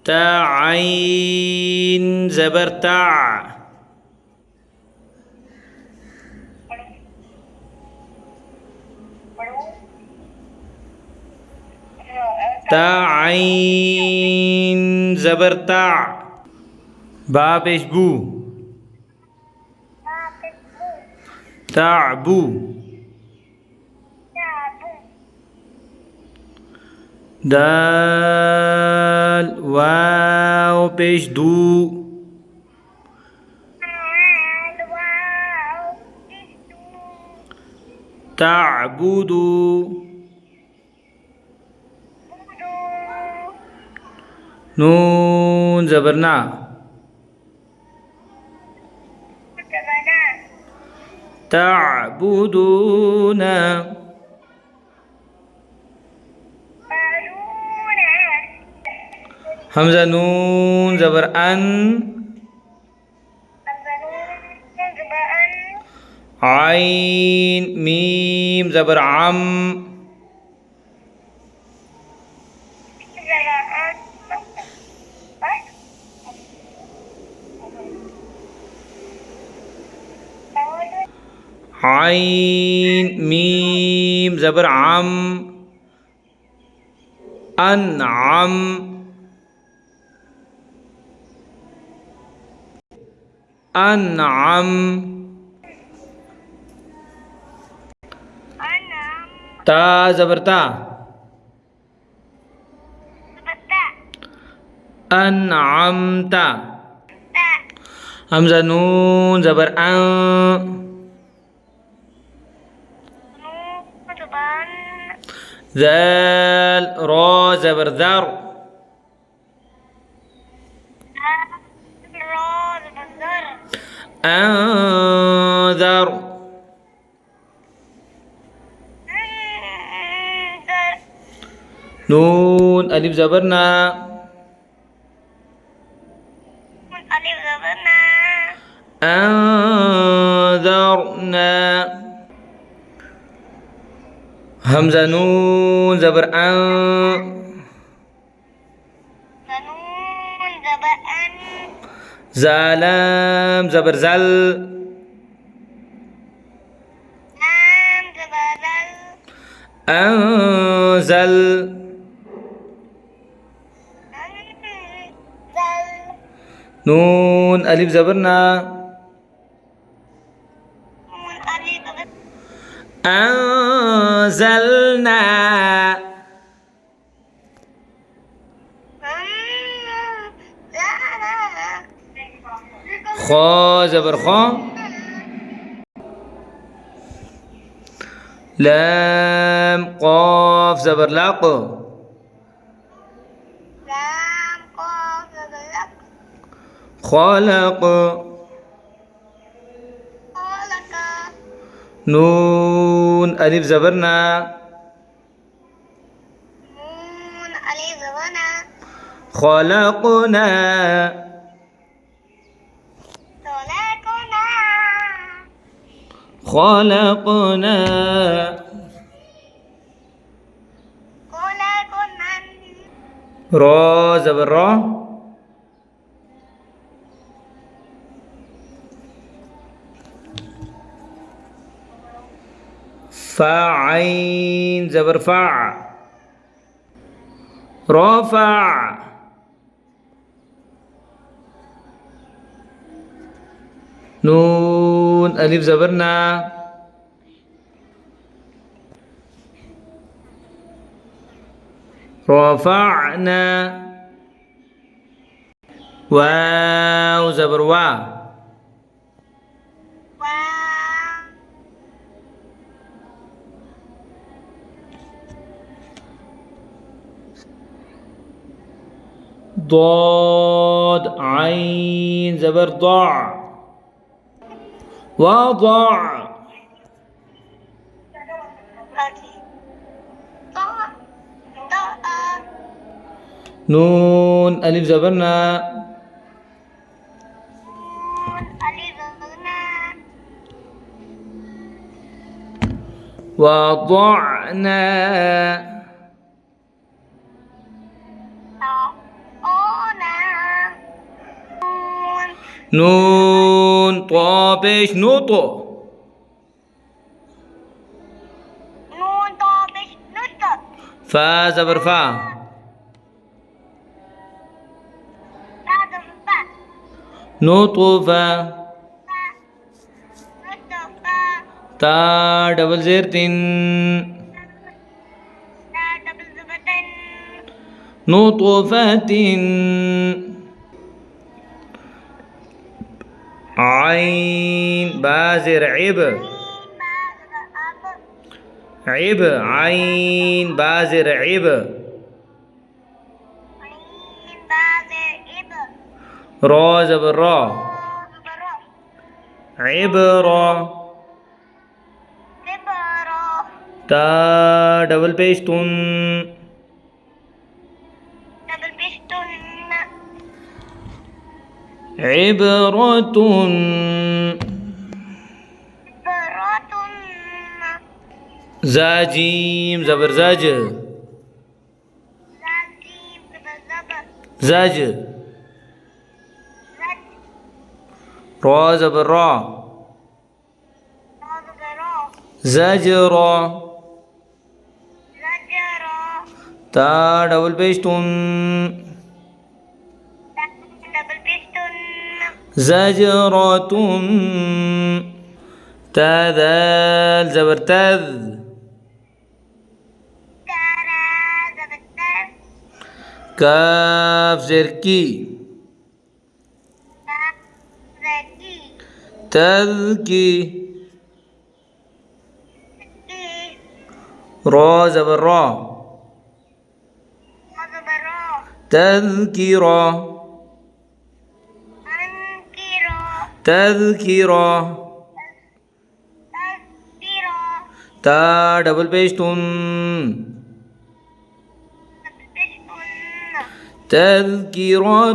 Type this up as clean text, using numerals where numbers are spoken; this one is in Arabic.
تا عين زبر تع. تا عين زبر تع. با پیش بو. تعبو. دال واو پیش دو. تعبدو. نون زبرنا. تعبدون. همزة نون زبر أن. عين ميم زبر عم. عين ميم زبر عم. أنعم. أنعم. تا زبر تا. أنعمت. همزة نون زبر أن. ذال را زبر ذر. أنذر. نون ألف زبرنا. أنذرنا. همزة نون زبر أن. زالام زبر زل. أنزل. نون ألف زبرنا. أنزلنا. خا زبر خا. لام قاف زبر لق. خلق. نون ألف زبرنا. خلقنا. خلقنا. را زبر را. فعين زبر فع. رفع. نون ألف زبرنا. رفعنا. واو زبر وا. ضاد عين زبر ضع. وضع. نون ألف زبرنا. وضعنا. نون طا پیش نوطو. نون طابش نطق. فا زبر فا. بعد الفا. نطفا. نطفا. تا ڈبل زیر تین. تا دبل زبتن. نطفة. عين بازر عب. عب عين بازر عب. را زبر را. عبرة. تا ڈبل پیش تن. عبرة. زاجيم زبر زاج. زاج. را زبر را. زجرة. تا ڈبل پیش تن. زجرة. تا ذال زبر تذ. كاف زركي. تذكي. را زبر را. تذكرة. تذكرة. تا ڈبل پیش تن. تذكرة.